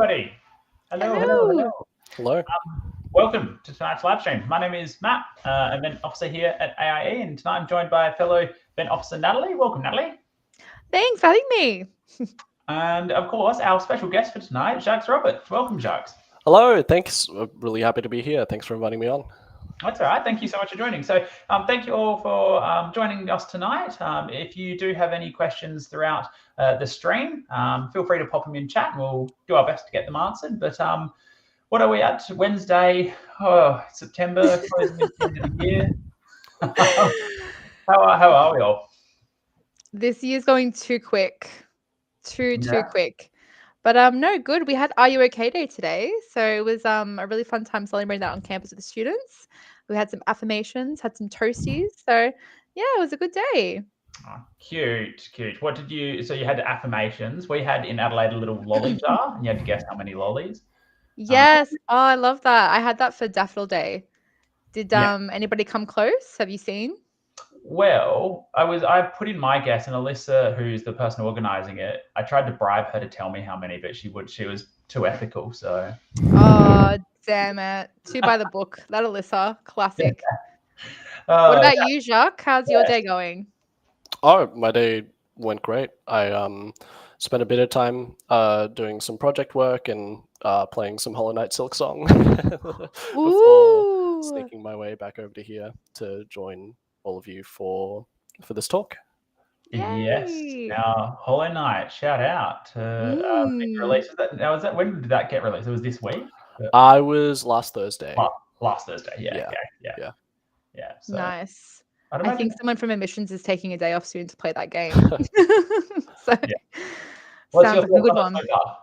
everybody. Hello. Hello. Hello. Welcome to tonight's live stream. My name is Matt, event officer here at AIE, and tonight I'm joined by fellow event officer Natalie. Welcome, Natalie. Thanks for having me. And of course, our special guest for tonight, Jacques Roberts. Welcome, Jacques. Hello. Thanks. Really happy to be here. Thanks for inviting me on. That's all right. Thank you so much for joining. So thank you all for joining us tonight. If you do have any questions throughout the stream, feel free to pop them in chat and we'll do our best to get them answered. But what are we at? Wednesday, September, closing at the end of the year. How are we all? This year's going too quick. Too Yeah. quick. But no, good. We had Are You OK Day today. So it was a really fun time celebrating that on campus with the students. We had some affirmations, had some toasties. So yeah, it was a good day. Oh, cute. What did you, so you had affirmations. We had in Adelaide a little lolly jar and you had to guess how many lollies. Yes. I love that. I had that for Daffodil Day. Did Yeah. anybody come close? Have you seen? Well, I put in my guess, and Alyssa, who's the person organizing it, I tried to bribe her to tell me how many, but she was too ethical. So. Oh, damn it. Two by the book. That Alyssa. Classic. What about you, Jacques? How's your day going? Oh, my day went great. I spent a bit of time doing some project work and playing some Hollow Knight Silk Song before sneaking my way back over to here to join all of you for this talk. Yay. Yes. Now, Hollow Knight, shout out to big release. When did that get released? It was this week? I was last Thursday. Last Thursday, yeah. Okay. Yeah. So nice. I think someone from admissions is taking a day off soon to play that game. So what's sounds your like a good thoughts on one. it so far?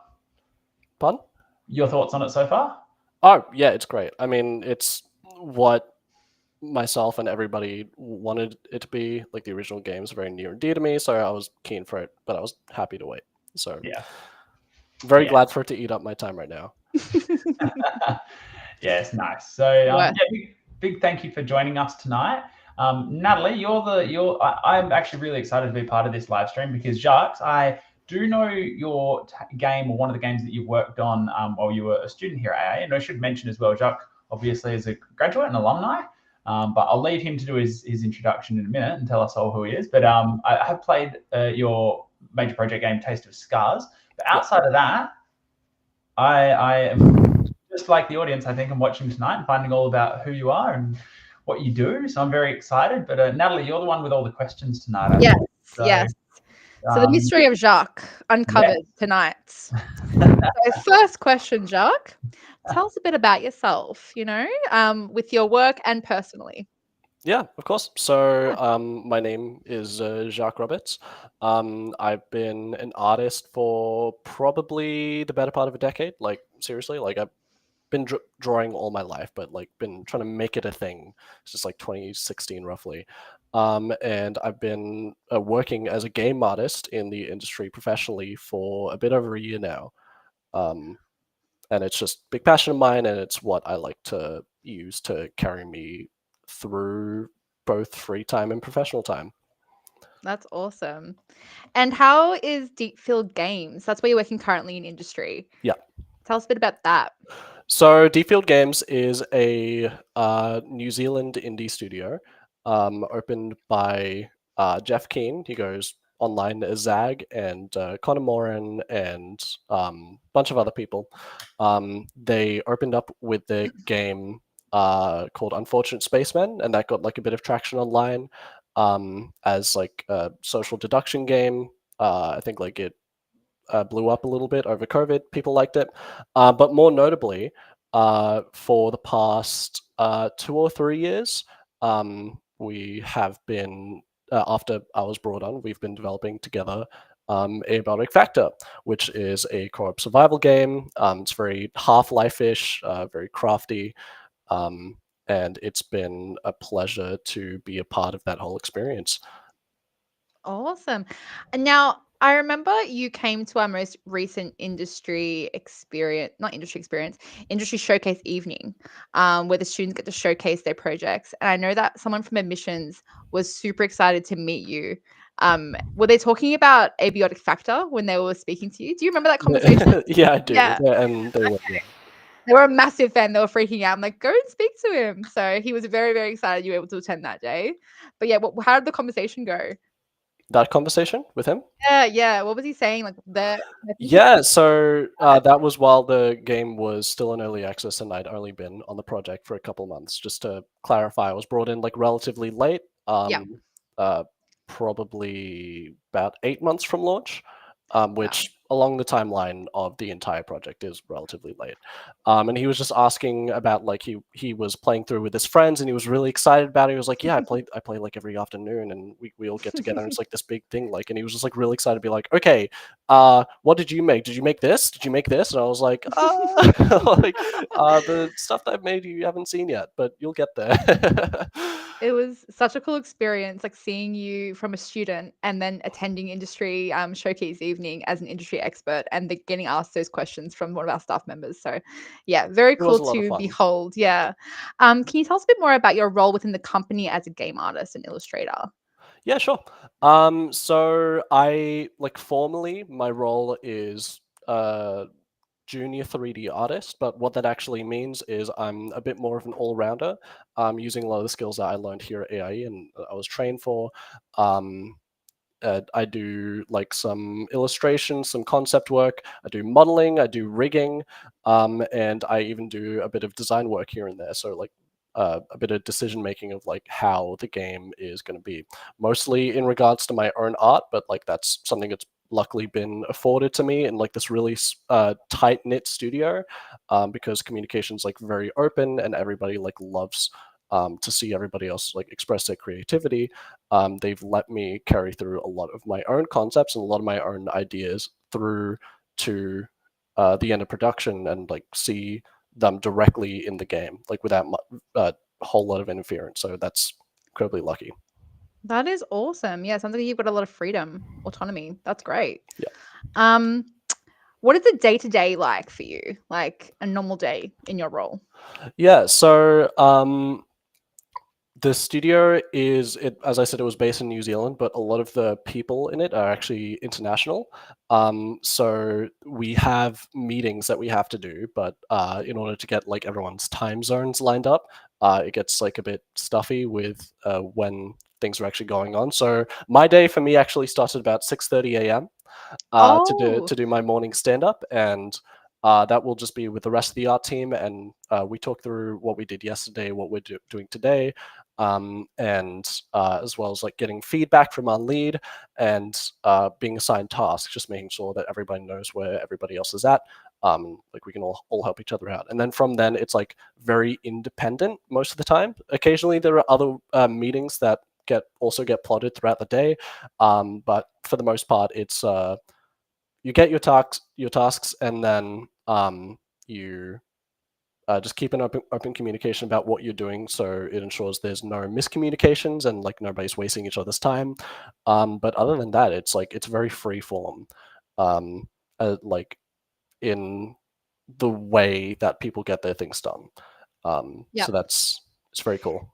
Pardon? Your thoughts on it so far? Oh, yeah, it's great. I mean, it's what myself and everybody wanted it to be. Like, the original game is very near and dear to me, so I was keen for it, but I was happy to wait. So yeah, very glad for it to eat up my time right now. Yes, nice. So big thank you for joining us tonight. Natalie, I'm actually really excited to be part of this live stream because Jacques, I do know your game, or one of the games that you've worked on while you were a student here at AIE. And I should mention as well, Jacques obviously is a graduate and alumni, but I'll leave him to do his introduction in a minute and tell us all who he is. But I have played your major project game, Taste of Scars. But outside of that, I am just like the audience. I think I'm watching tonight and finding all about who you are and what you do. So I'm very excited. But Natalie, you're the one with all the questions tonight. Yes. So the mystery of Jacques uncovered tonight. So first question, Jacques, tell us a bit about yourself, with your work and personally. Yeah, of course. So my name is Jacques Roberts. I've been an artist for probably the better part of a decade. Like, seriously, like I've been drawing all my life, but like been trying to make it a thing since like 2016 roughly. And I've been working as a game artist in the industry professionally for a bit over a year now. And it's just a big passion of mine, and it's what I like to use to carry me through both free time and professional time. That's awesome. And how is Deepfield Games? That's where you're working currently in industry. Yeah. Tell us a bit about that. So Deepfield Games is a New Zealand indie studio opened by Jeff Keane. He goes online as Zag, and Connor Moran and a bunch of other people. They opened up with the game called Unfortunate Spacemen, and that got like a bit of traction online as like a social deduction game. I think like it blew up a little bit over COVID. People liked it. But more notably, for the past 2 or 3 years, we have been, after I was brought on, we've been developing together Abiotic Factor, which is a co-op survival game. It's very Half-Life-ish, very crafty, and it's been a pleasure to be a part of that whole experience. Awesome. And now, I remember you came to our most recent industry showcase evening, where the students get to showcase their projects. And I know that someone from admissions was super excited to meet you. Were they talking about abiotic factor when they were speaking to you? Do you remember that conversation? Yeah, I do. Yeah. And they were, yeah. They were a massive fan. They were freaking out. I'm like, go and speak to him. So he was very, very excited you were able to attend that day. But yeah, how did the conversation go? That conversation with him? Yeah. What was he saying? Like Yeah, so that was while the game was still in early access and I'd only been on the project for a couple months. Just to clarify, I was brought in like relatively late, probably about 8 months from launch, which along the timeline of the entire project is relatively late. And he was just asking about like he was playing through with his friends and he was really excited about it. He was like, "Yeah, I play like every afternoon and we all get together and it's like this big thing." Like, and he was just like really excited to be like, "Okay, what did you make? Did you make this? Did you make this?" And I was like, like, the stuff that I've made you haven't seen yet, but you'll get there. It was such a cool experience, like seeing you from a student and then attending industry showcase evening as an industry expert and getting asked those questions from one of our staff members. So yeah, very cool to behold. Yeah. Can you tell us a bit more about your role within the company as a game artist and illustrator? Yeah, sure. So I like formally my role is junior 3D artist, but what that actually means is I'm a bit more of an all-rounder, using a lot of the skills that I learned here at AIE and I was trained for. I do like some illustration, some concept work. I do modeling, I do rigging, and I even do a bit of design work here and there. So like a bit of decision making of like how the game is going to be, mostly in regards to my own art, but like that's something that's luckily been afforded to me in like this really tight knit studio, because communication's like very open and everybody like loves to see everybody else like express their creativity. They've let me carry through a lot of my own concepts and a lot of my own ideas through to the end of production and like see them directly in the game, like without a whole lot of interference. So that's incredibly lucky. That is awesome. Yeah, sounds like you've got a lot of freedom, autonomy. That's great. Yeah. What is a day-to-day like for you? Like a normal day in your role? Yeah, so the studio is, as I said, it was based in New Zealand, but a lot of the people in it are actually international. So we have meetings that we have to do, but in order to get like everyone's time zones lined up, it gets like a bit stuffy with when things are actually going on. So my day for me actually started about 6:30 a.m. To do my morning stand-up, and that will just be with the rest of the art team, and we talk through what we did yesterday, what we're doing today, and as well as like getting feedback from our lead and being assigned tasks, just making sure that everybody knows where everybody else is at. Like we can all help each other out. And then from then it's like very independent most of the time. Occasionally there are other meetings that also get plotted throughout the day. But for the most part, it's you get your tasks and then you just keep an open communication about what you're doing, so it ensures there's no miscommunications and like nobody's wasting each other's time. But other than that, it's like it's very free form, like in the way that people get their things done. So it's very cool.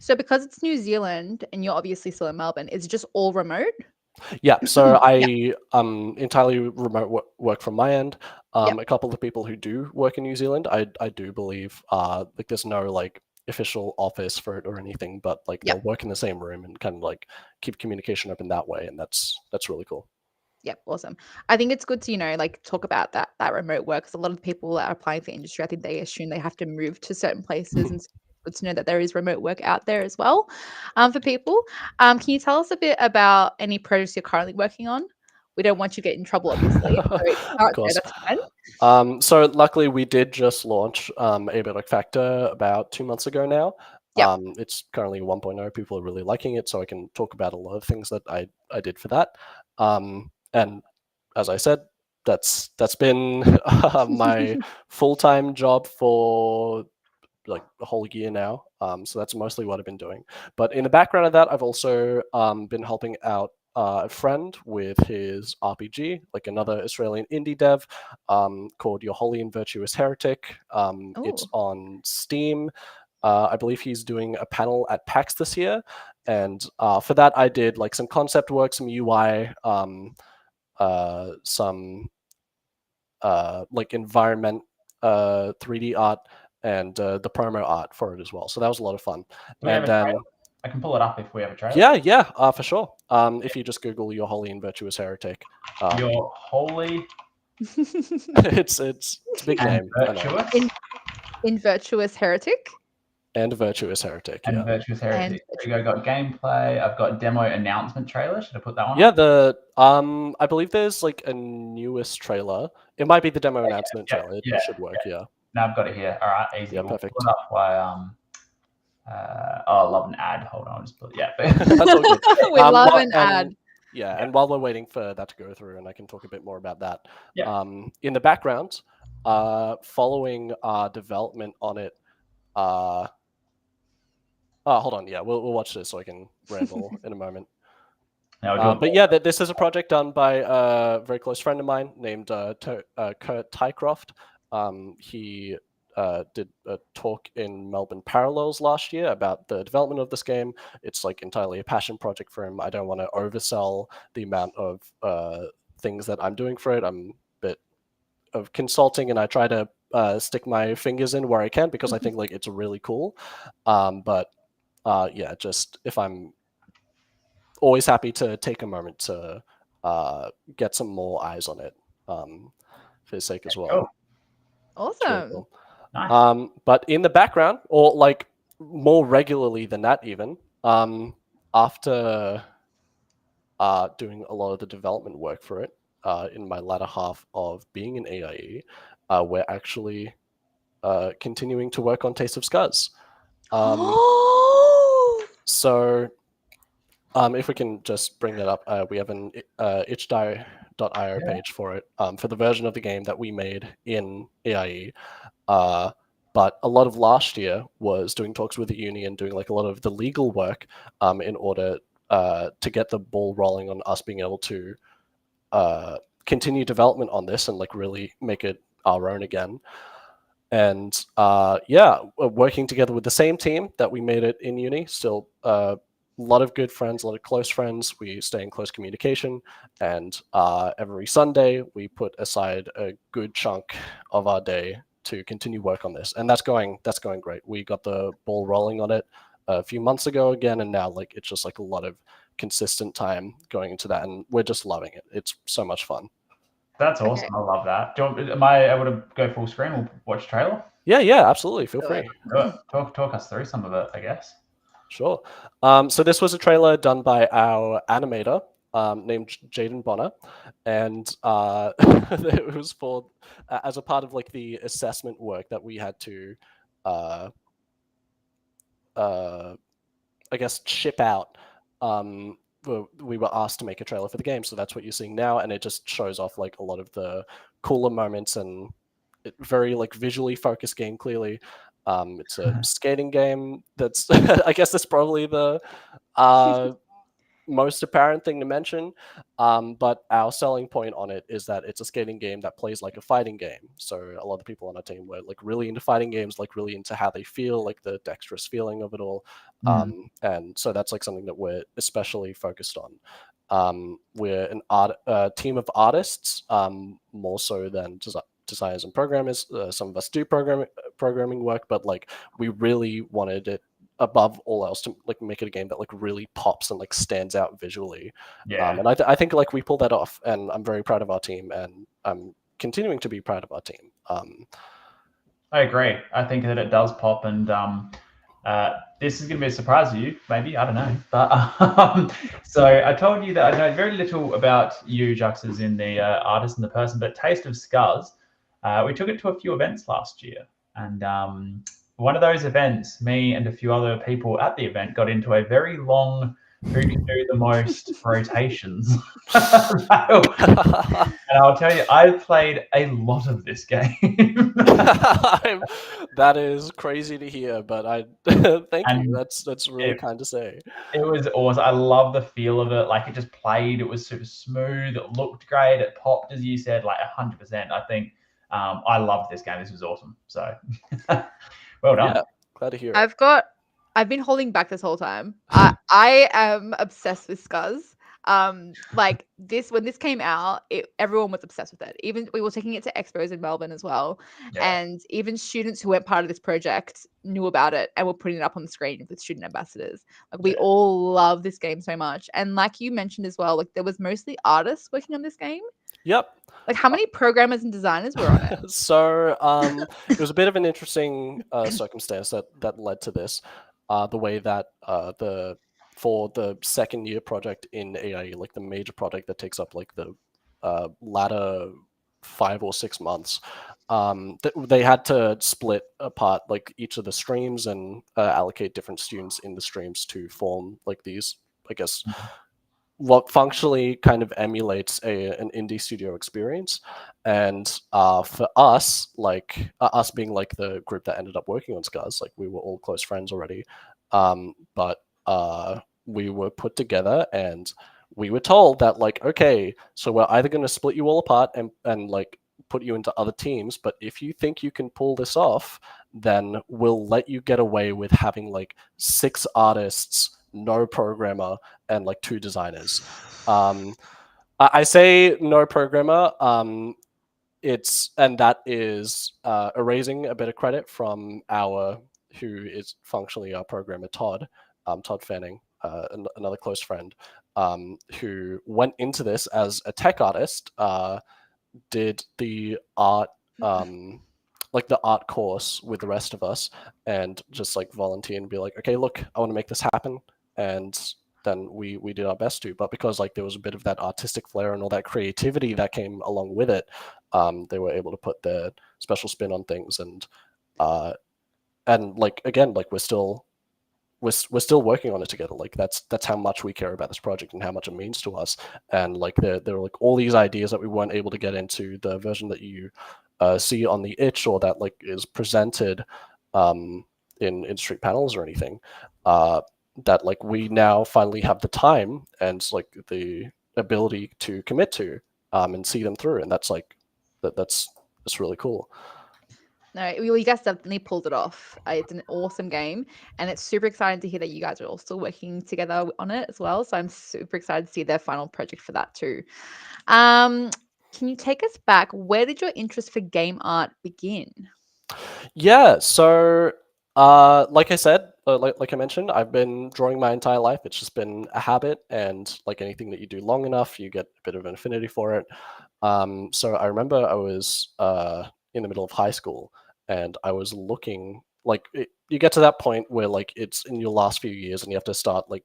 So because it's New Zealand and you're obviously still in Melbourne, is it just all remote? Yeah, so I entirely remote work from my end. A couple of people who do work in New Zealand, I do believe like there's no like official office for it or anything, but like they'll work in the same room and kind of like keep communication open that way, and that's really cool. Yep, awesome. I think it's good to, like talk about that remote work, because a lot of people that are applying for industry, I think they assume they have to move to certain places, and it's good to know that there is remote work out there as well for people. Can you tell us a bit about any projects you're currently working on? We don't want you to get in trouble, obviously. Of course. That's fine. So luckily we did just launch Abiotic Factor about 2 months ago now. It's currently 1.0. People are really liking it, so I can talk about a lot of things that I did for that. And as I said, that's been my full-time job for like a whole year now. So that's mostly what I've been doing. But in the background of that, I've also been helping out a friend with his RPG, like another Australian indie dev called Your Holy and Virtuous Heretic. It's on Steam. I believe he's doing a panel at PAX this year, and for that I did like some concept work, some UI, some like environment 3D art, and the promo art for it as well. So that was a lot of fun. And then I can pull it up if we have a trailer. Yeah, for sure. If you just Google "Your Holy and Virtuous Heretic," Your Holy. it's a big name. Virtuous. In Virtuous Heretic. And Virtuous Heretic. And yeah. Virtuous Heretic. I've got gameplay. I've got demo announcement trailer. Should I put that one? Yeah, I believe there's like a newest trailer. It might be the demo announcement trailer. It should work. Yeah. No, I've got it here. All right, easy. Yeah, perfect. Pull it up by I love an ad. Hold on, I'll just put That's all good. We love an ad. Yeah, and while we're waiting for that to go through, and I can talk a bit more about that. Yeah. In the background, following our development on it. Hold on. Yeah, we'll watch this so I can ramble in a moment. But yeah, this is a project done by a very close friend of mine named Kurt Tycroft. He did a talk in Melbourne Parallels last year about the development of this game. It's like entirely a passion project for him. I don't want to oversell the amount of things that I'm doing for it. I'm a bit of consulting, and I try to stick my fingers in where I can because I think like it's really cool. But yeah, just if I'm always happy to take a moment to get some more eyes on it for his sake as well. Cool. Awesome. Really cool. Nice. But in the background, or like more regularly than that even, after doing a lot of the development work for it in my latter half of being in AIE, we're actually continuing to work on Taste of Scuzz. So if we can just bring that up, we have an itch.io page for it, for the version of the game that we made in AIE. But a lot of last year was doing talks with the uni and doing like a lot of the legal work in order to get the ball rolling on us being able to continue development on this and like really make it our own again. And yeah, we're working together with the same team that we made it in uni. Still a lot of good friends, a lot of close friends. We stay in close communication, and every Sunday we put aside a good chunk of our day to continue work on this, and that's going great. We got the ball rolling on it a few months ago again, and now like it's just like a lot of consistent time going into that, and we're just loving it. It's so much fun. That's awesome. Okay. I love that. Am I able to go full screen? We'll watch trailer. Yeah, absolutely. Feel free. Talk us through some of it, I guess. Sure. So this was a trailer done by our animator named Jaden Bonner, and it was for as a part of like the assessment work that we had to, I guess, ship out. We were asked to make a trailer for the game, so that's what you're seeing now, and it just shows off like a lot of the cooler moments and very like visually focused game. Clearly, it's a skating game. That's I guess that's probably the most apparent thing to mention. But our selling point on it is that it's a skating game that plays like a fighting game. So a lot of people on our team were like really into fighting games, like really into how they feel, like the dexterous feeling of it all. And so that's like something that we're especially focused on. We're an team of artists, more so than designers and programmers. Some of us do programming work, but like we really wanted it above all else to like make it a game that like really pops and like stands out visually. And I think like we pulled that off, and I'm very proud of our team, and I'm continuing to be proud of our team. I agree. I think that it does pop, and this is going to be a surprise to you, maybe, I don't know. But so I told you that I know very little about you, Jacques, as in the artist and the person, but Taste of Scuzz, we took it to a few events last year, and one of those events, me and a few other people at the event got into a very long who can do the most rotations. And I'll tell you, I played a lot of this game. That is crazy to hear, but I thank you. That's really kind to say. It was awesome. I love the feel of it. Like it just played. It was super smooth. It looked great. It popped, as you said, like 100%. I think I loved this game. This was awesome. So well done. Glad to hear it. I've been holding back this whole time. I am obsessed with Scuzz. Like when this came out, everyone was obsessed with it. Even we were taking it to expos in Melbourne as well, and even students who weren't part of this project knew about it and were putting it up on the screen with student ambassadors. Like we all love this game so much, and like you mentioned as well, like there was mostly artists working on this game. Yep. Like how many programmers and designers were on it? So it was a bit of an interesting circumstance that led to this. The way that for the second year project in AIE, like the major project that takes up like the latter 5 or 6 months, they had to split apart like each of the streams and allocate different students in the streams to form like these, I guess, what functionally kind of emulates an indie studio experience. And for us, like us being like the group that ended up working on Scuzz, like we were all close friends already, but we were put together and we were told that like, okay, so we're either going to split you all apart and like put you into other teams, but if you think you can pull this off, then we'll let you get away with having like 6 artists, no programmer, and like 2 designers. I say no programmer. That is erasing a bit of credit from who is functionally our programmer, Todd Fanning, another close friend, who went into this as a tech artist, did the art like the art course with the rest of us, and just like volunteer and be like, okay, look, I want to make this happen. And then we did our best to, but because like there was a bit of that artistic flair and all that creativity that came along with it, they were able to put their special spin on things. And like again, like we're still working on it together. Like that's how much we care about this project and how much it means to us. And like there were like all these ideas that we weren't able to get into the version that you see on the itch, or that like is presented in street panels or anything, that like we now finally have the time and like the ability to commit to and see them through. And that's like that's really cool. No, you guys definitely pulled it off. It's an awesome game, and it's super exciting to hear that you guys are all still working together on it as well. So I'm super excited to see their final project for that too. Can you take us back? Where did your interest for game art begin? Yeah, so like I said, like I mentioned, I've been drawing my entire life. It's just been a habit, and like anything that you do long enough, you get a bit of an affinity for it. So I remember I was in the middle of high school, and I was looking like you get to that point where like it's in your last few years, and you have to start like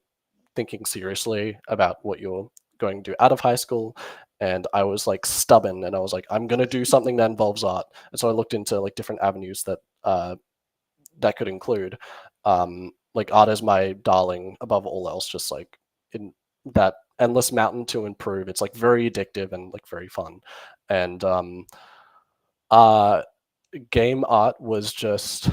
thinking seriously about what you're going to do out of high school. And I was like stubborn, and I was like, I'm gonna do something that involves art. And so I looked into like different avenues that that could include like art as my darling above all else, just like in that endless mountain to improve. It's like very addictive and like very fun. And game art was just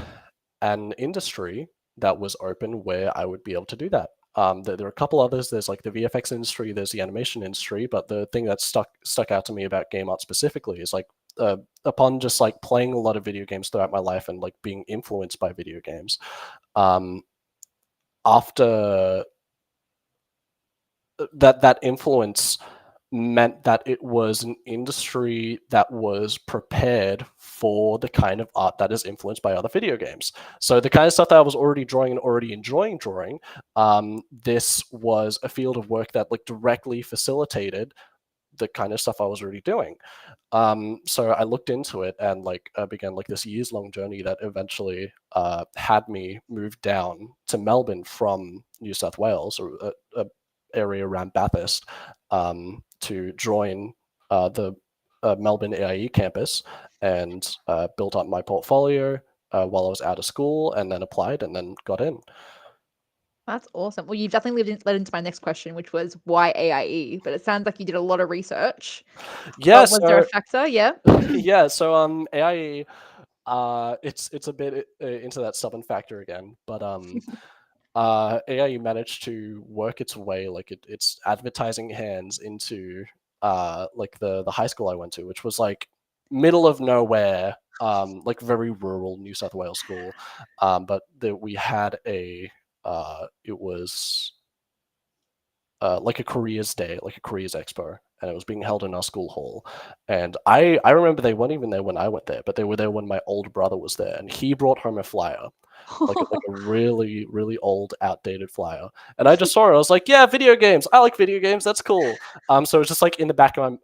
an industry that was open where I would be able to do that. There are a couple others. There's like the VFX industry, there's the animation industry, but the thing that stuck out to me about game art specifically is like upon just like playing a lot of video games throughout my life and like being influenced by video games, after that influence meant that it was an industry that was prepared for the kind of art that is influenced by other video games. So the kind of stuff that I was already drawing and already enjoying drawing, this was a field of work that like directly facilitated the kind of stuff I was already doing. So I looked into it and like began like this years-long journey that eventually had me move down to Melbourne from New South Wales, or a area around Bathurst, to join the Melbourne AIE campus, and built up my portfolio while I was out of school, and then applied and then got in. That's awesome. Well, you've definitely led into my next question, which was why AIE? But it sounds like you did a lot of research. Yeah. Was there a factor? Yeah. Yeah. So AIE, it's a bit into that stubborn factor again, but AIE managed to work its way, like its advertising hands into like the high school I went to, which was like middle of nowhere, like very rural New South Wales school. But we had it was like a careers day, like a careers expo, and it was being held in our school hall. And I remember they weren't even there when I went there, but they were there when my older brother was there, and he brought home a flyer, like a really, really old, outdated flyer. And I just saw it. I was like, yeah, video games. I like video games. That's cool. So it was just like in the back of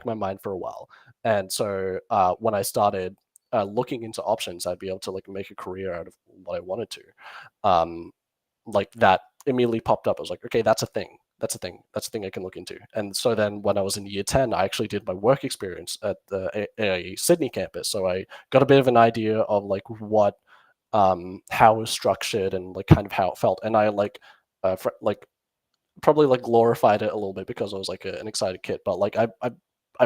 my mind for a while. And so when I started looking into options, I'd be able to like make a career out of what I wanted to. Like that immediately popped up. I was like, okay, that's a thing. That's a thing. That's a thing I can look into. And so then when I was in year 10, I actually did my work experience at the AIE Sydney campus. So I got a bit of an idea of like what, how it was structured and like kind of how it felt. And I like, probably like glorified it a little bit because I was like an excited kid, but like I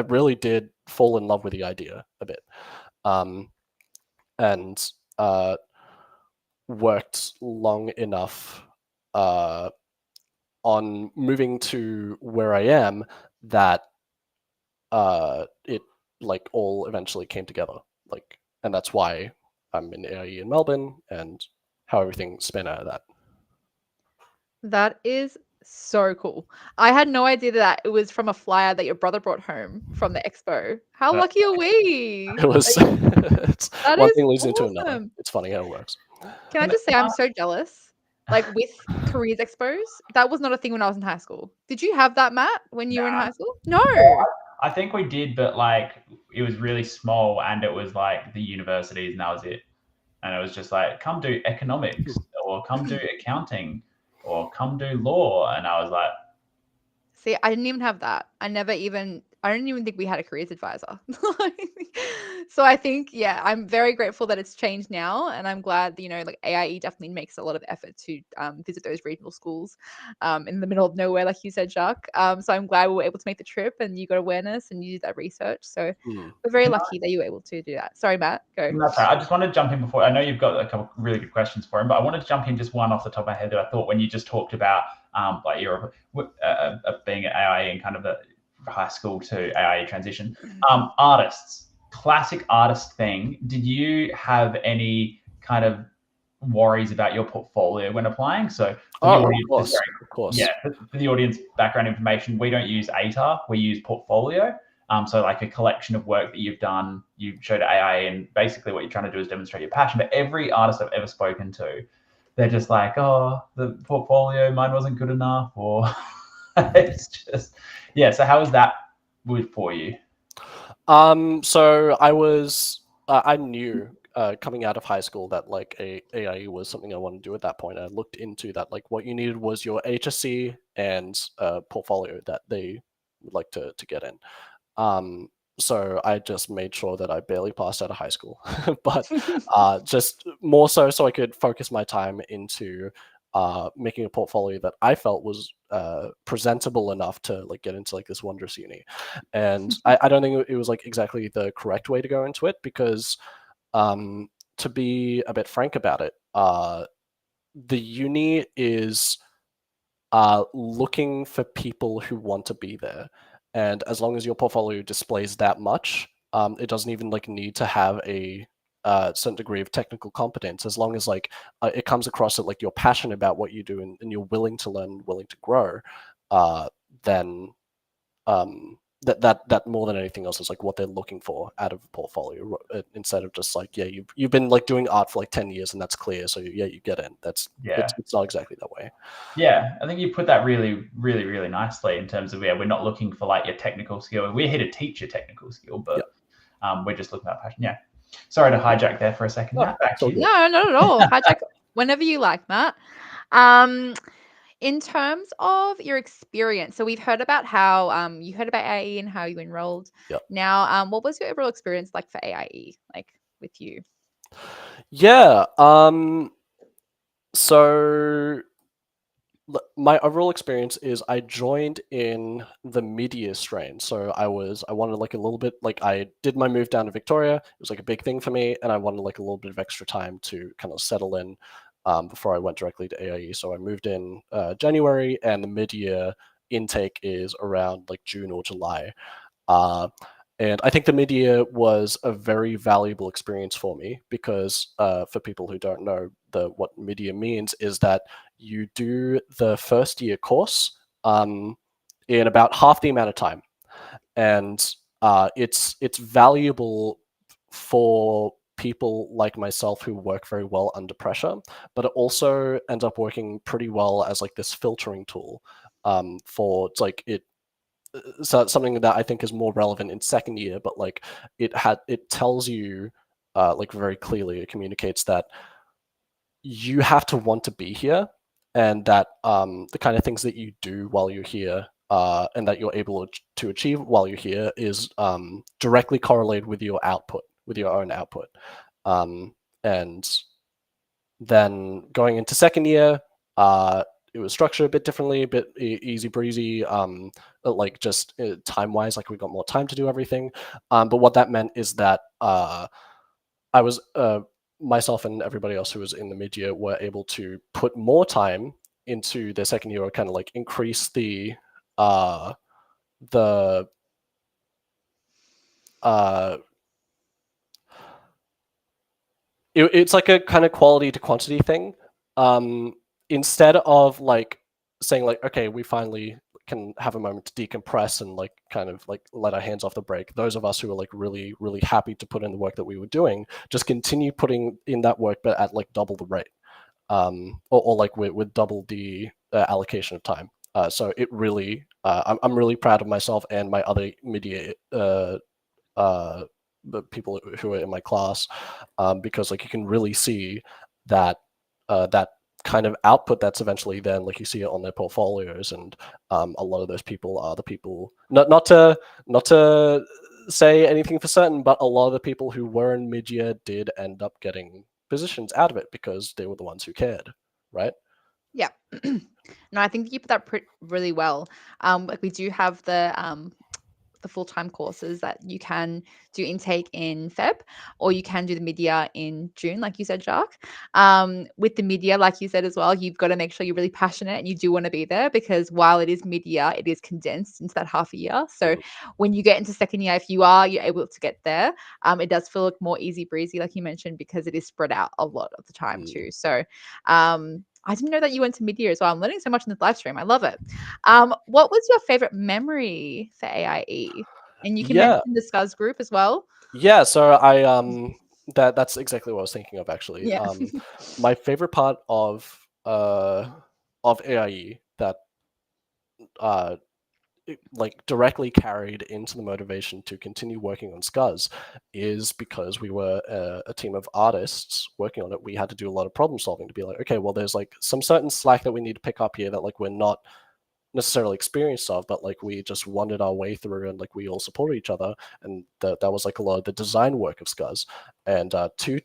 really did fall in love with the idea a bit. And worked long enough on moving to where I am that it like all eventually came together. Like, and that's why I'm in AIE in Melbourne and how everything spun out of that. That is so cool. I had no idea that it was from a flyer that your brother brought home from the expo. How lucky are we? It was That one is thing leads into another. awesome. It's funny how it works. Can I just say I'm so jealous? Like with careers expos, that was not a thing when I was in high school. Did you have that, Matt, when you were in high school? No. I think we did, but like it was really small, and it was like the universities, and that was it. And it was just like, come do economics, or come do accounting, or come do law. And I was like, see, I didn't even have that. I didn't even think we had a careers advisor. So I think, yeah, I'm very grateful that it's changed now. And I'm glad, like AIE definitely makes a lot of effort to visit those regional schools in the middle of nowhere, like you said, Jacques. So I'm glad we were able to make the trip and you got awareness and you did that research. So we're very lucky that you were able to do that. Sorry, Matt, go. That's right. I just want to jump in before. I know you've got a couple really good questions for him, but I wanted to jump in just one off the top of my head that I thought when you just talked about like your being at AIE and kind of the high school to AIE transition. Artists, classic artist thing. Did you have any kind of worries about your portfolio when applying? So of course. Yeah, for the audience background information, we don't use ATAR, we use portfolio. So like a collection of work that you've done, you showed AIA, and basically what you're trying to do is demonstrate your passion. But every artist I've ever spoken to, they're just like, oh, the portfolio, mine wasn't good enough, or it's just, yeah. So how was that for you? So I knew coming out of high school that like AIE was something I wanted to do at that point. I looked into that, like what you needed was your HSC and portfolio that they would like to get in. So I just made sure that I barely passed out of high school, but just more so I could focus my time into making a portfolio that I felt was presentable enough to like get into like this wondrous uni. And I don't think it was like exactly the correct way to go into it because to be a bit frank about it, the uni is looking for people who want to be there. And as long as your portfolio displays that much, it doesn't even like need to have a certain degree of technical competence. As long as like it comes across that like you're passionate about what you do and you're willing to learn, willing to grow, then that more than anything else is like what they're looking for out of a portfolio, instead of just like, yeah, you've been like doing art for like 10 years and that's clear, so yeah, you get in. It's not exactly that way. Yeah, I think you put that really, really, really nicely in terms of, yeah, we're not looking for like your technical skill. We're here to teach your technical skill, but we're just looking at passion. Yeah. Sorry to hijack there for a second. No, not at all. Hijack whenever you like, Matt. In terms of your experience, so we've heard about how you heard about AIE and how you enrolled. Yep. Now, what was your overall experience like for AIE, like with you? Yeah. So my overall experience is I joined in the mid-year strain. So I wanted like a little bit, like I did my move down to Victoria. It was like a big thing for me, and I wanted like a little bit of extra time to kind of settle in before I went directly to AIE. So I moved in January, and the mid-year intake is around like June or July. And I think the mid-year was a very valuable experience for me because for people who don't know what mid-year means is that you do the first year course in about half the amount of time. And it's valuable for people like myself who work very well under pressure, but it also ends up working pretty well as like this filtering tool for it's like it so something that I think is more relevant in second year, but like it tells you like very clearly, it communicates that you have to want to be here, and that the kind of things that you do while you're here and that you're able to achieve while you're here is directly correlated with your output, with your own output. And then going into second year, it was structured a bit differently, a bit easy breezy, like just time wise, like we got more time to do everything. But what that meant is that I was myself and everybody else who was in the mid year were able to put more time into the second year, or kind of like increase the it's like a kind of quality to quantity thing. Instead of like saying like, okay, we finally can have a moment to decompress and like kind of like let our hands off the brake, those of us who are like really, really happy to put in the work that we were doing, just continue putting in that work, but at like double the rate, or like with double the allocation of time. So it really, I'm really proud of myself and my other mid-year the people who are in my class, because like you can really see that that kind of output that's eventually then like you see it on their portfolios, and a lot of those people are the people, not to say anything for certain, but a lot of the people who were in mid-year did end up getting positions out of it because they were the ones who cared, right? Yeah. No, I think you put that really well. Like we do have the full-time courses that you can do intake in Feb, or you can do the mid-year in June, like you said, Jacques. With the mid-year, like you said as well, you've got to make sure you're really passionate and you do want to be there, because while it is mid-year, it is condensed into that half a year. So when you get into second year, if you're able to get there, it does feel like more easy breezy, like you mentioned, because it is spread out a lot of the time too. So I didn't know that you went to mid-year as well. I'm learning so much in the live stream. I love it. What was your favorite memory for AIE? And you can mention the SCUS group as well. Yeah, so I that's exactly what I was thinking of actually. Yeah. My favorite part of AIE that like directly carried into the motivation to continue working on SCUS is because we were a team of artists working on it. We had to do a lot of problem solving to be like, okay, well, there's like some certain slack that we need to pick up here that like we're not necessarily experienced of, but like we just wandered our way through, and like we all supported each other, and that was like a lot of the design work of SCUS. And to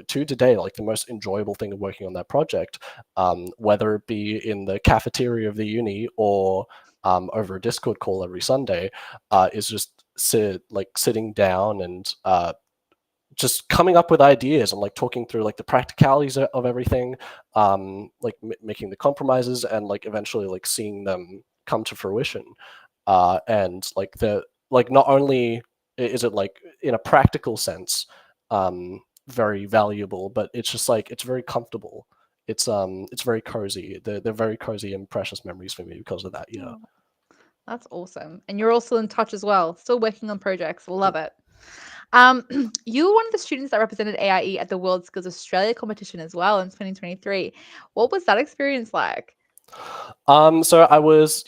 today, like the most enjoyable thing of working on that project, whether it be in the cafeteria of the uni or over a Discord call every Sunday, is just sitting down and just coming up with ideas and like talking through like the practicalities of everything, like making the compromises, and like eventually like seeing them come to fruition. And like not only is it like in a practical sense very valuable, but it's just like it's very comfortable. It's very cozy. They're very cozy and precious memories for me because of that. Yeah. That's awesome. And you're also in touch as well, still working on projects. Love it. You were one of the students that represented AIE at the WorldSkills Australia competition as well in 2023. What was that experience like? So I was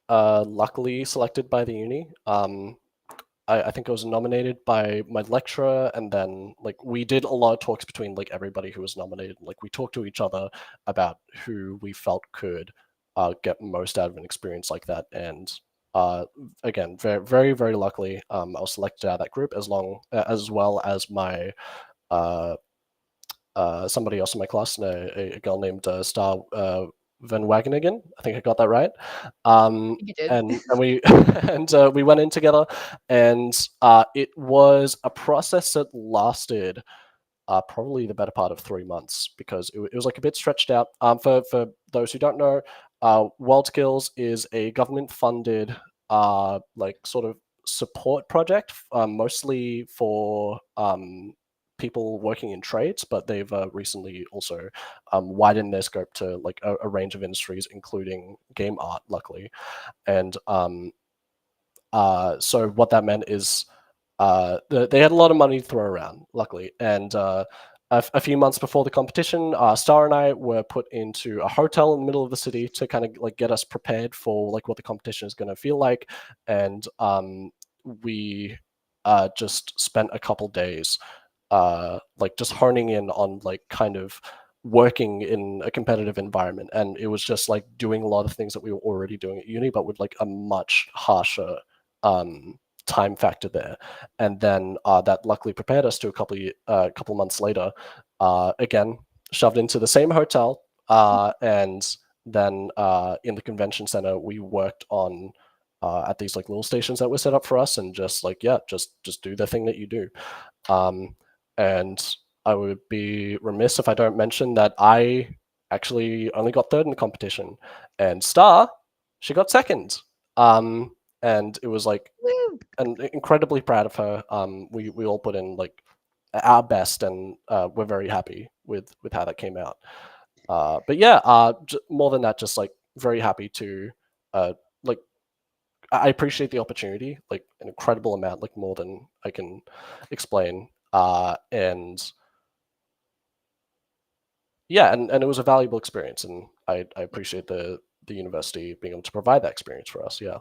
luckily selected by the uni. I think I was nominated by my lecturer, and then like we did a lot of talks between like everybody who was nominated. Like we talked to each other about who we felt could get most out of an experience like that. And again, very, very, very luckily, I was selected out of that group, as well as my somebody else in my class, a girl named Star Van Wageningen. I think I got that right. You did. And we we went in together, and it was a process that lasted probably the better part of 3 months, because it was like a bit stretched out. For those who don't know, WorldSkills is a government-funded like sort of support project, mostly for people working in trades, but they've recently also widened their scope to like a range of industries, including game art, luckily. And so what that meant is they had a lot of money to throw around, luckily. And a few months before the competition, Star and I were put into a hotel in the middle of the city to kind of like get us prepared for like what the competition is going to feel like. And we just spent a couple days like just honing in on like kind of working in a competitive environment. And it was just like doing a lot of things that we were already doing at uni, but with like a much harsher time factor there. And then that luckily prepared us to a couple months later, again shoved into the same hotel, and then in the convention center we worked on at these like little stations that were set up for us, and just like just do the thing that you do. And I would be remiss if I don't mention that I actually only got third in the competition, and Star, she got second. And it was like, and incredibly proud of her. We all put in like our best, and we're very happy with how that came out. But yeah, more than that, just like very happy to like I appreciate the opportunity, like an incredible amount, like more than I can explain. And yeah, and it was a valuable experience, and I appreciate the university being able to provide that experience for us. Yeah.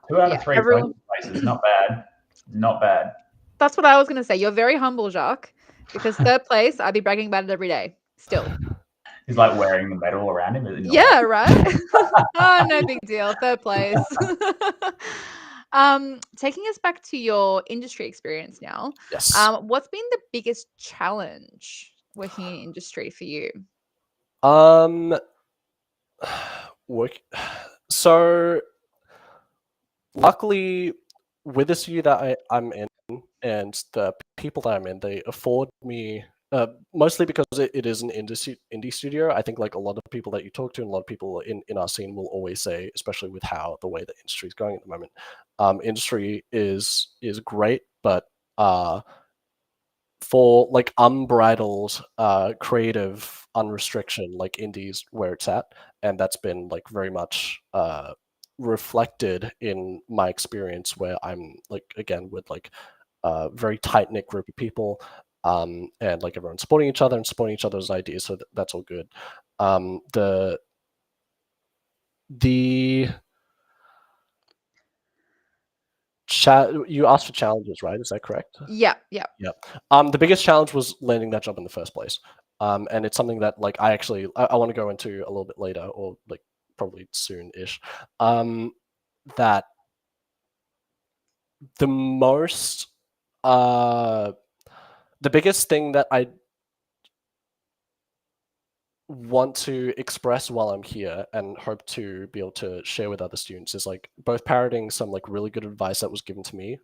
2 out of 3 places, not bad. Not bad. That's what I was going to say. You're very humble, Jacques, because third place, I'd be bragging about it every day. Still. He's like wearing the medal around him. Yeah, right? Oh, no big deal. Third place. Taking us back to your industry experience now. Yes. What's been the biggest challenge working in industry for you? So luckily with this year that I'm in, and the people that I'm in, they afford me mostly because it is an indie studio. I think like a lot of people that you talk to and a lot of people in our scene will always say, especially with how the way the industry is going at the moment, industry is great, but for like unbridled creative unrestriction, like indies where it's at. And that's been like very much reflected in my experience, where I'm like, again, with like a very tight-knit group of people, and like everyone supporting each other and supporting each other's ideas, so that's all good. The you asked for challenges, right? Is that correct? Yeah. The biggest challenge was landing that job in the first place. And it's something that like I want to go into a little bit later, or like probably soon-ish. That the biggest thing that I want to express while I'm here and hope to be able to share with other students is like both parroting some like really good advice that was given to me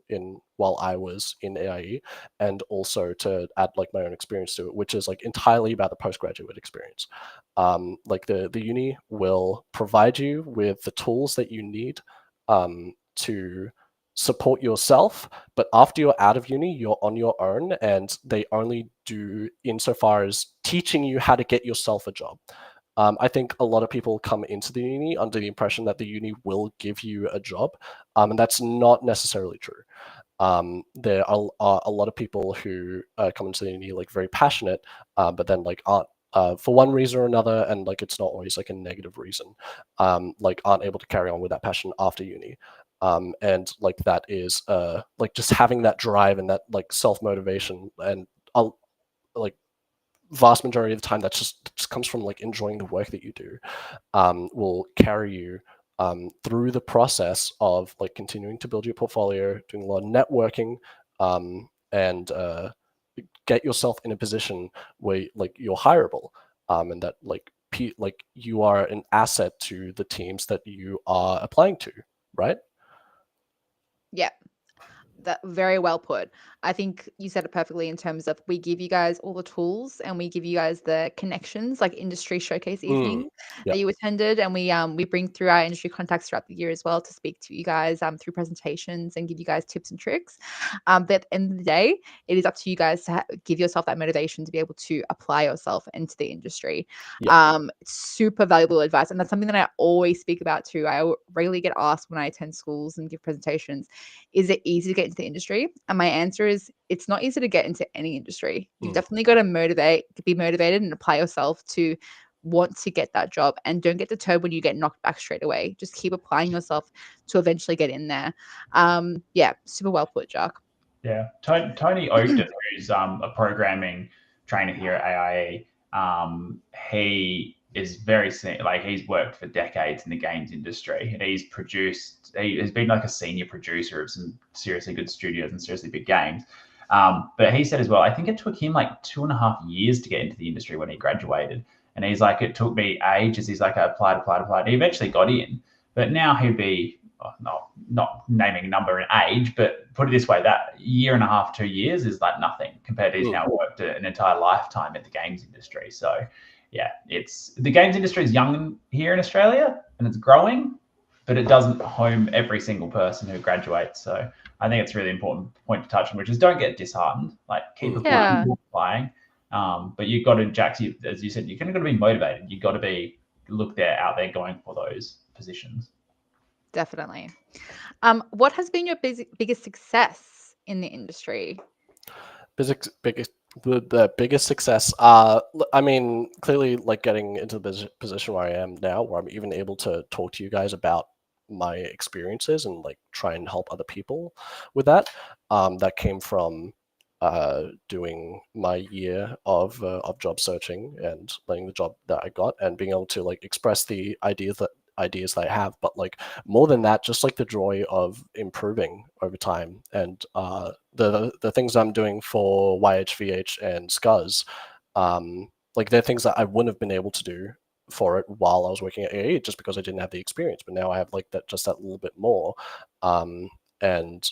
while I was in AIE, and also to add like my own experience to it, which is like entirely about the postgraduate experience. Like the uni will provide you with the tools that you need to support yourself, but after you're out of uni, you're on your own, and they only do insofar as teaching you how to get yourself a job. I think a lot of people come into the uni under the impression that the uni will give you a job, and that's not necessarily true. There are a lot of people who come into the uni like very passionate, but then like aren't for one reason or another, and like it's not always like a negative reason, like aren't able to carry on with that passion after uni. And like that is like just having that drive and that like self-motivation, and like vast majority of the time that just comes from like enjoying the work that you do, will carry you through the process of like continuing to build your portfolio, doing a lot of networking, and get yourself in a position where like you're hireable, and that like you are an asset to the teams that you are applying to, right? Yeah. That very well put. I think you said it perfectly in terms of we give you guys all the tools and we give you guys the connections, like industry showcase evening that you attended, and we bring through our industry contacts throughout the year as well to speak to you guys through presentations and give you guys tips and tricks. But at the end of the day, it is up to you guys to give yourself that motivation to be able to apply yourself into the industry. It's super valuable advice, and that's something that I always speak about too. I regularly get asked when I attend schools and give presentations, is it easy to get into the industry? And my answer is it's not easy to get into any industry. You've definitely got to be motivated and apply yourself to want to get that job, and don't get deterred when you get knocked back straight away. Just keep applying yourself to eventually get in there. Super well put, Jacques. Yeah, Tony Ogden, who's a programming trainer here at AIE, he is very like he's worked for decades in the games industry, and he has been like a senior producer of some seriously good studios and seriously big games. But he said as well, I think it took him like 2.5 years to get into the industry when he graduated. And he's like, it took me ages. He's like, I applied. He eventually got in, but now he'd be not naming a number in age, but put it this way, that 1.5 to 2 years is like nothing compared to he's now worked an entire lifetime in the games industry. So yeah, the games industry is young here in Australia and it's growing, but it doesn't home every single person who graduates. So I think it's a really important point to touch on, which is don't get disheartened. Like keep applying. But you've got to, Jack, as you said, you've kind of got to be motivated. You've got to be out there going for those positions. Definitely. What has been your biggest success in the industry? The biggest success, I mean, clearly, like getting into the position where I am now, where I'm even able to talk to you guys about my experiences and like try and help other people with that. That came from doing my year of job searching and letting the job that I got and being able to like express the ideas that I have, but like more than that, just like the joy of improving over time and the things I'm doing for YHVH and SCUS, like they're things that I wouldn't have been able to do for it while I was working at AIE just because I didn't have the experience, but now I have like that little bit more, and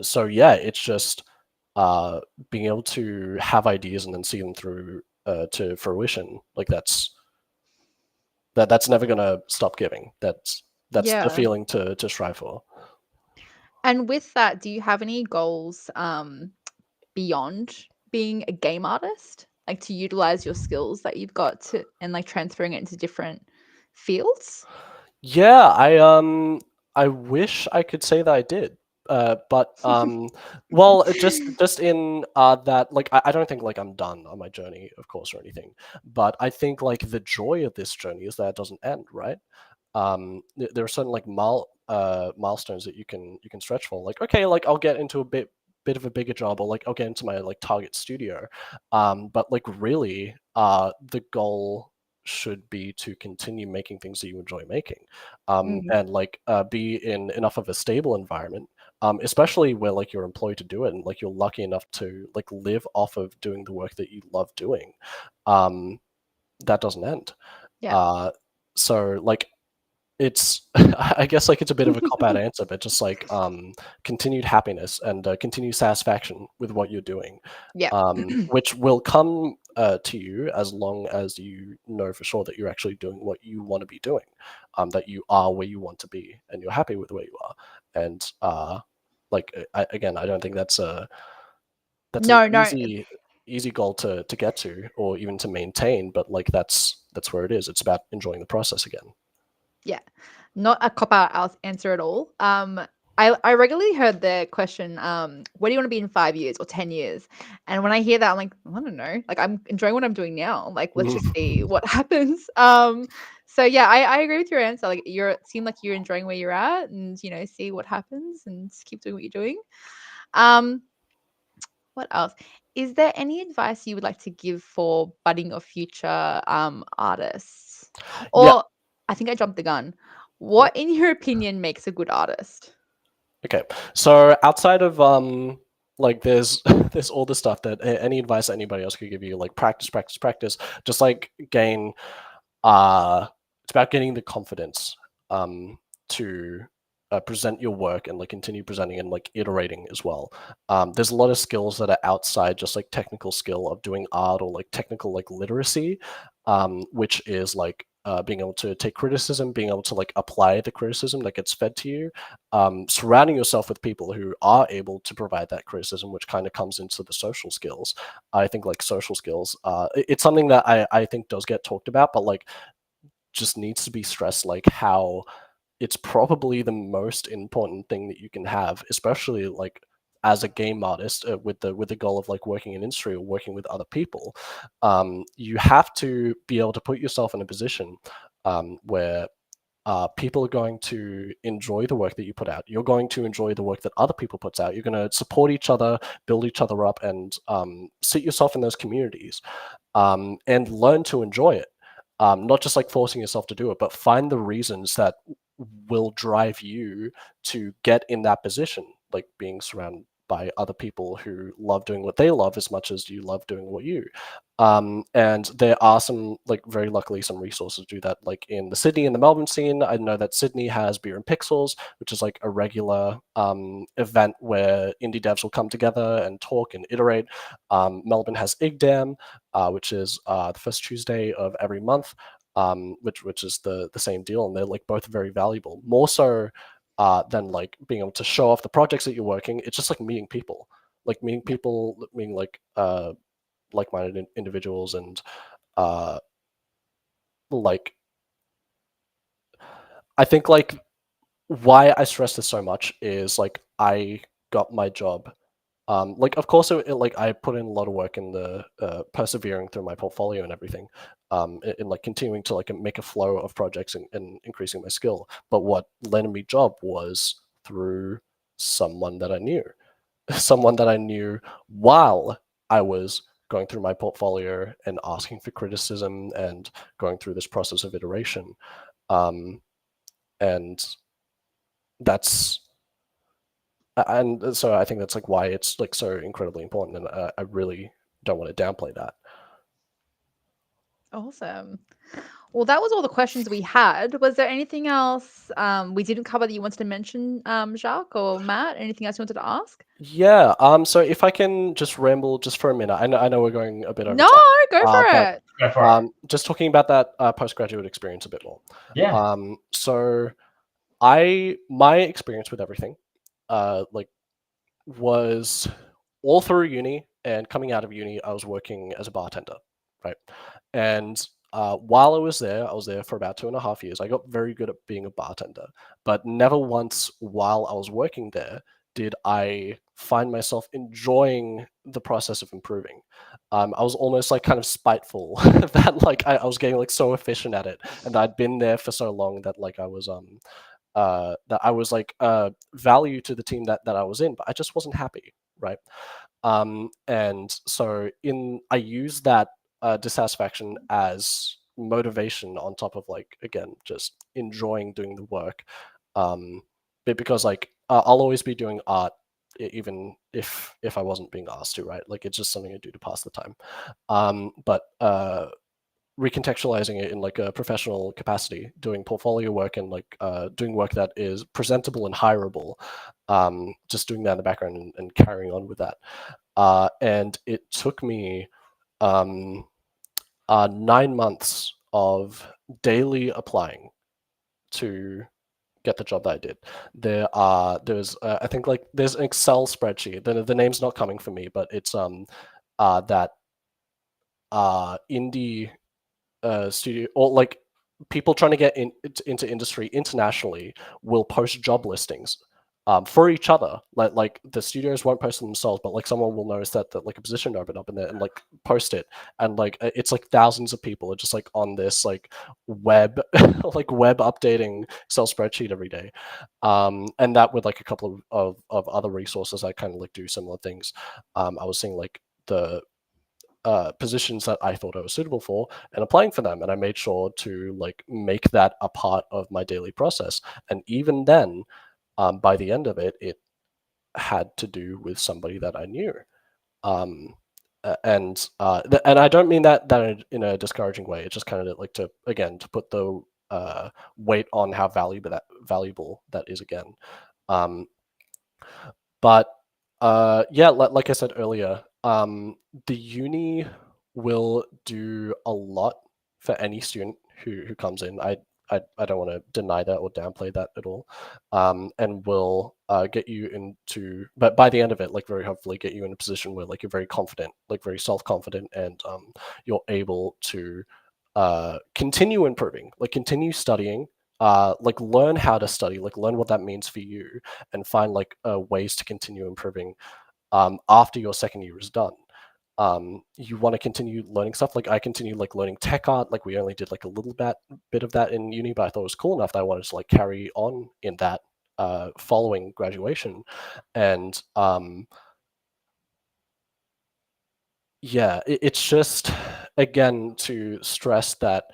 so yeah, it's just being able to have ideas and then see them through to fruition. Like that's never going to stop giving. That's the feeling to strive for. And with that, do you have any goals beyond being a game artist, like to utilize your skills that you've got to and like transferring it into different fields? Yeah, I wish I could say that I did. But well, just in that, like I don't think like I'm done on my journey, of course, or anything. But I think like the joy of this journey is that it doesn't end, right? There are certain like milestones that you can stretch for. Like, okay, like I'll get into a bit of a bigger job, or like I'll get into my like target studio. But like really, the goal should be to continue making things that you enjoy making, and like be in enough of a stable environment, especially where like you're employed to do it and like you're lucky enough to like live off of doing the work that you love doing. That doesn't end. So like it's I guess like it's a bit of a cop-out answer, but just like continued happiness and continued satisfaction with what you're doing, which will come to you as long as you know for sure that you're actually doing what you want to be doing, that you are where you want to be and you're happy with where you are. And like again, I don't think that's an easy goal to get to or even to maintain, but like that's where it is. It's about enjoying the process again. Yeah, not a cop-out answer at all. I regularly heard the question, where do you want to be in 5 years or 10 years? And when I hear that, I'm like, I don't know. Like, I'm enjoying what I'm doing now. Like, let's just see what happens. So yeah, I agree with your answer. Like, seem like you're enjoying where you're at, and see what happens, and just keep doing what you're doing. What else? Is there any advice you would like to give for budding or future artists? Or I think I jumped the gun. What, in your opinion, makes a good artist? Okay, so outside of like there's all the stuff that any advice that anybody else could give you, like practice, just like gain. It's about getting the confidence to present your work and like continue presenting and like iterating as well. There's a lot of skills that are outside just like technical skill of doing art or like technical like literacy, which is like being able to take criticism, being able to like apply the criticism that gets fed to you, surrounding yourself with people who are able to provide that criticism, which kind of comes into the social skills. I think like social skills, it's something that I think does get talked about, but like just needs to be stressed, like how it's probably the most important thing that you can have, especially like as a game artist with the goal of like working in industry or working with other people. You have to be able to put yourself in a position where people are going to enjoy the work that you put out. You're going to enjoy the work that other people puts out. You're going to support each other, build each other up, and sit yourself in those communities and learn to enjoy it. Not just like forcing yourself to do it, but find the reasons that will drive you to get in that position, like being surrounded by other people who love doing what they love as much as you love doing what you. And there are some, like very luckily, some resources to do that. Like in the Sydney and the Melbourne scene, I know that Sydney has Beer and Pixels, which is like a regular event where indie devs will come together and talk and iterate. Melbourne has IGDAM, which is the first Tuesday of every month, which is the same deal, and they're like both very valuable. More so than like being able to show off the projects that you're working. It's just like meeting people, meeting like like-minded individuals, and like I think like why I stress this so much is like I got my job. Like of course like I put in a lot of work in the persevering through my portfolio and everything, in like continuing to like make a flow of projects and increasing my skill. But what landed me job was through someone that I knew, someone that I knew while I was going through my portfolio and asking for criticism and going through this process of iteration. And that's and so I think that's like why it's like so incredibly important, and I really don't want to downplay that. Awesome. Well, that was all the questions we had. Was there anything else we didn't cover that you wanted to mention, Jacques or Matt? Anything else you wanted to ask? Yeah. So if I can just ramble just for a minute, I know we're going a bit over No, time. go for it. Go for it. Just talking about that postgraduate experience a bit more. Yeah. So my experience with everything, like was all through uni, and coming out of uni, I was working as a bartender, right? And while I was there for about 2.5 years. I got very good at being a bartender, but never once while I was working there did I find myself enjoying the process of improving. I was almost like kind of spiteful that like I was getting like so efficient at it, and I'd been there for so long that like I was like value to the team that I was in, but I just wasn't happy, right? And so I use that dissatisfaction as motivation on top of like again just enjoying doing the work, but because like I'll always be doing art even if I wasn't being asked to, right? Like it's just something I do to pass the time. But recontextualizing it in like a professional capacity, doing portfolio work and like doing work that is presentable and hireable, just doing that in the background and carrying on with that. And it took me 9 months of daily applying to get the job that I did. There's I think like there's an Excel spreadsheet. The name's not coming for me, but it's that indie studio, or like people trying to get into industry internationally will post job listings for each other. Like the studios won't post them themselves, but like someone will notice that like a position opened up in there and like post it, and like it's like thousands of people are just like on this like web like web updating Excel spreadsheet every day, and that with like a couple of other resources I kind of like do similar things. I was seeing like the positions that I thought I was suitable for and applying for them. And I made sure to like make that a part of my daily process. And even then, by the end of it, it had to do with somebody that I knew. And I don't mean that in a discouraging way. It's just kind of like to put the weight on how valuable that is again. But yeah, like I said earlier, the uni will do a lot for any student who comes in. I don't want to deny that or downplay that at all, and will get you into, but by the end of it, like very hopefully get you in a position where like you're very confident, like very self-confident, and you're able to continue improving, like continue studying, like learn how to study, like learn what that means for you, and find like ways to continue improving after your second year is done. You want to continue learning stuff. Like I continue like learning tech art. Like we only did like a little bit of that in uni, but I thought it was cool enough that I wanted to like carry on in that following graduation. And yeah, it's just again to stress that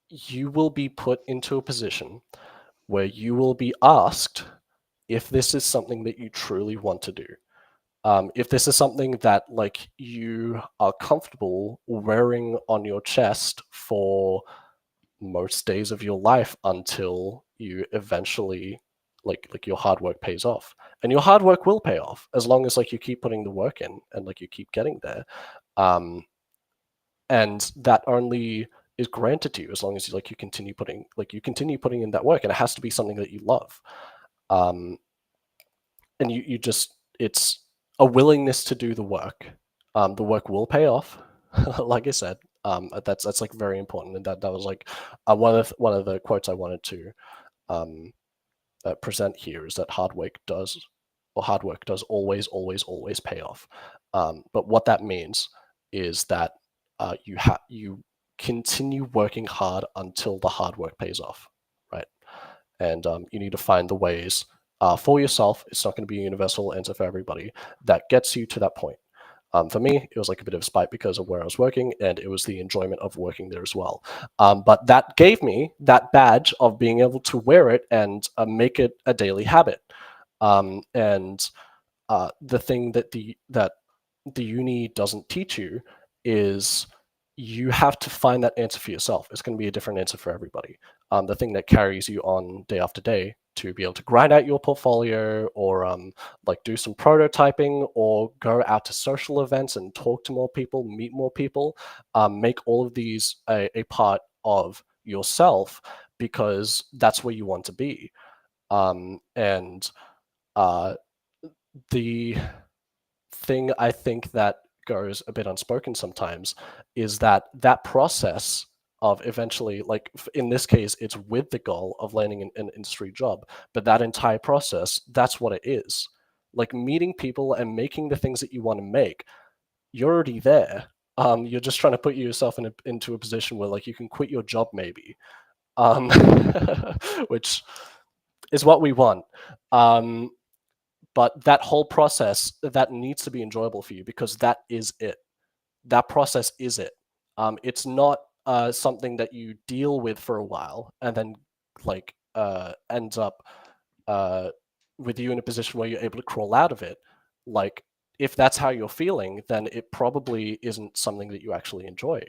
you will be put into a position where you will be asked if this is something that you truly want to do. If this is something that like you are comfortable wearing on your chest for most days of your life until you eventually like your hard work pays off. And your hard work will pay off as long as like you keep putting the work in and like you keep getting there. And that only is granted to you as long as you continue putting in that work, and it has to be something that you love. And you just, it's a willingness to do the work. The work will pay off. Like I said, that's like very important, and that was like one of the quotes I wanted to present here is that hard work does always pay off. But what that means is that you continue working hard until the hard work pays off, right? And you need to find the ways for yourself. It's not going to be a universal answer for everybody that gets you to that point. For me, it was like a bit of spite because of where I was working, and it was the enjoyment of working there as well. But that gave me that badge of being able to wear it and make it a daily habit. And the thing that the uni doesn't teach you is you have to find that answer for yourself. It's going to be a different answer for everybody. The thing that carries you on day after day to be able to grind out your portfolio, or like do some prototyping, or go out to social events and talk to more people, meet more people, make all of these a part of yourself, because that's where you want to be. And the thing I think that goes a bit unspoken sometimes is that process of eventually, like in this case, it's with the goal of landing an industry job, but that entire process, that's what it is. Like meeting people and making the things that you want to make, you're already there. You're just trying to put yourself into a position where like you can quit your job maybe, which is what we want. But that whole process, that needs to be enjoyable for you, because that is it. That process is it. It's not something that you deal with for a while and then like ends up with you in a position where you're able to crawl out of it. Like if that's how you're feeling, then it probably isn't something that you actually enjoy,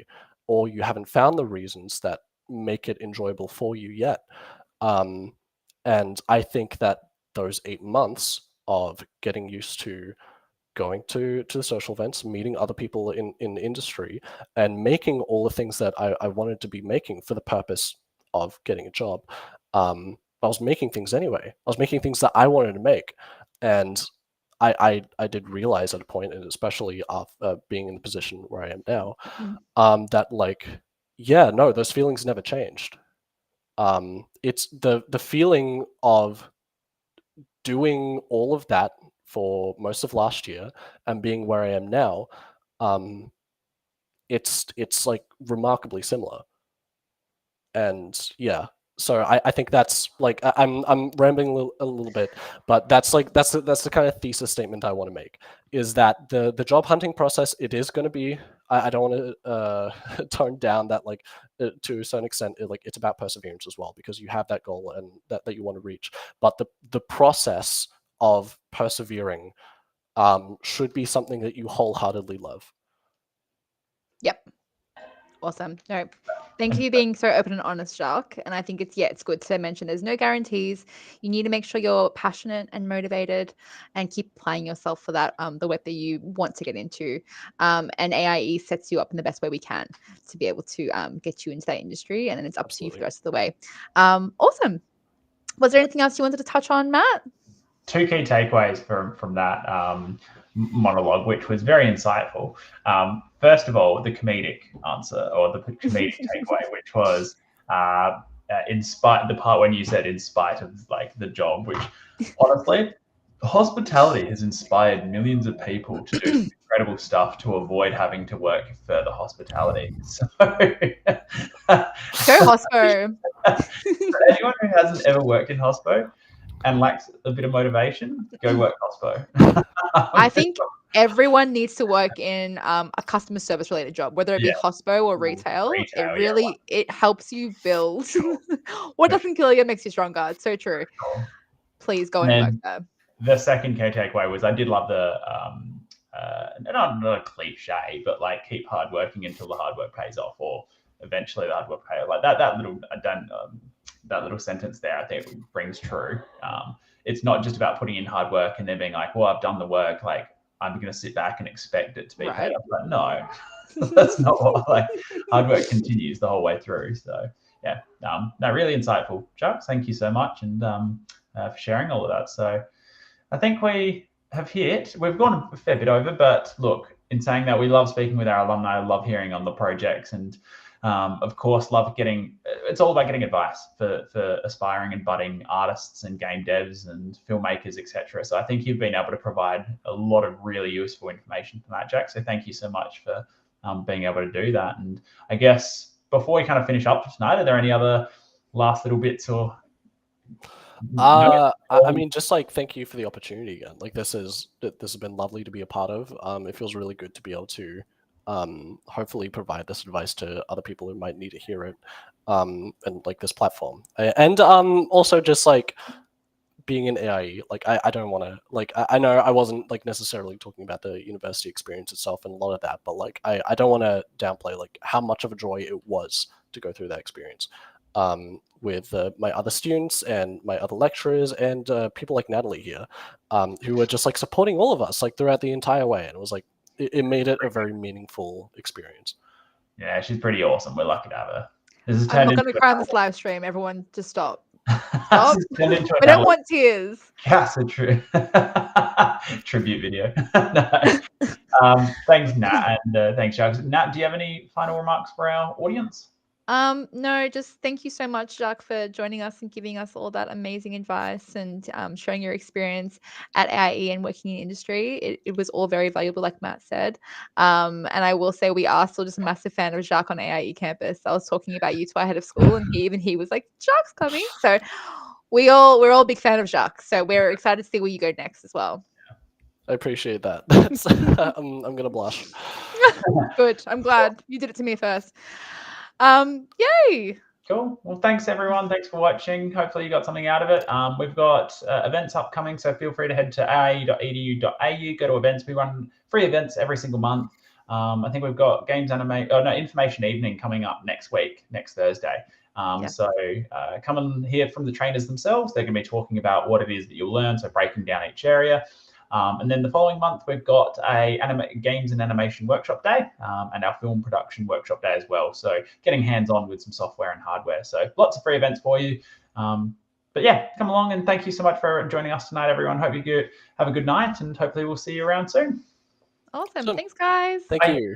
or you haven't found the reasons that make it enjoyable for you yet. And I think that those 8 months of getting used to going to the social events, meeting other people in the industry, and making all the things that I wanted to be making for the purpose of getting a job. I was making things anyway. I was making things that I wanted to make. And I did realize at a point, and especially after being in the position where I am now, that like, yeah, no, those feelings never changed. It's the feeling of doing all of that for most of last year and being where I am now. It's like remarkably similar. And yeah, so I think that's like, I'm rambling a little bit, but that's the kind of thesis statement I want to make, is that the job hunting process, it is going to be, I don't want to tone down that, like to a certain extent, like it's about perseverance as well, because you have that goal and that you want to reach. But the process of persevering should be something that you wholeheartedly love. Yep. Awesome. No, Thank you for being so open and honest, Jacques. And I think it's good to mention there's no guarantees. You need to make sure you're passionate and motivated and keep applying yourself for that, the work that you want to get into. And AIE sets you up in the best way we can to be able to get you into that industry. And then it's up to you for the rest of the way. Awesome. Was there anything else you wanted to touch on, Matt? Two key takeaways from that monologue, which was very insightful. First of all, the comedic answer, or the comedic takeaway, which was in spite, the part when you said in spite of like the job, which honestly, hospitality has inspired millions of people to do incredible stuff to avoid having to work further hospitality. So go hospo. For anyone who hasn't ever worked in hospo and lacks a bit of motivation, go work hospo. I think everyone needs to work in a customer service related job, whether it be hospo or retail. It really it helps you build. What doesn't kill you makes you stronger. It's so true. Please go and work there. The second key takeaway was I did love the not a cliche, but like keep hard working until the hard work pays off, or eventually the hard work pays off. Like that little sentence there, I think rings true. It's not just about putting in hard work and then being like, well, I've done the work, like I'm going to sit back and expect it to be paid off. But no, that's not what, like, hard work continues the whole way through. So yeah, no, really insightful, Jacques. Thank you so much, and for sharing all of that. So I think we've gone a fair bit over, but look, in saying that, we love speaking with our alumni, love hearing on the projects, and of course, it's all about getting advice for aspiring and budding artists and game devs and filmmakers, etc. So I think you've been able to provide a lot of really useful information for that, Jack. So thank you so much for being able to do that. And I guess before we kind of finish up tonight, are there any other last little bits or? I mean, just like thank you for the opportunity again. Like this has been lovely to be a part of. It feels really good to be able to hopefully provide this advice to other people who might need to hear it, and like this platform. And also just like being in AIE, like I don't want to, like I know I wasn't like necessarily talking about the university experience itself and a lot of that, but like I don't want to downplay like how much of a joy it was to go through that experience. With my other students and my other lecturers and people like Natalie here, who were just like supporting all of us like throughout the entire way, and it was like it made it a very meaningful experience. Yeah, she's pretty awesome. We're lucky to have her. I'm not going to cry on this live stream. Everyone, just stop. Stop. We don't want tears. Yes, a tribute video. No. Thanks, Nat, and thanks, Jacques. Nat, do you have any final remarks for our audience? No, just thank you so much, Jacques, for joining us and giving us all that amazing advice and sharing your experience at AIE and working in industry. It was all very valuable, like Matt said. And I will say we are still just a massive fan of Jacques on AIE campus. I was talking about you to our head of school, and he was like, Jacques coming. So we're all a big fan of Jacques. So we're excited to see where you go next as well. I appreciate that. That's I'm gonna blush. Good. I'm glad you did it to me first. Yay. Cool. Well, thanks everyone. Thanks for watching. Hopefully you got something out of it. We've got events upcoming, so feel free to head to aie.edu.au, go to events. We run free events every single month. I think we've got information evening coming up next week, next Thursday. So come and hear from the trainers themselves. They're going to be talking about what it is that you'll learn, so breaking down each area. And then the following month, we've got a games and animation workshop day and our film production workshop day as well. So getting hands-on with some software and hardware. So lots of free events for you. But yeah, come along, and thank you so much for joining us tonight, everyone. Hope you have a good night, and hopefully we'll see you around soon. Awesome. Thanks, guys. Thank you.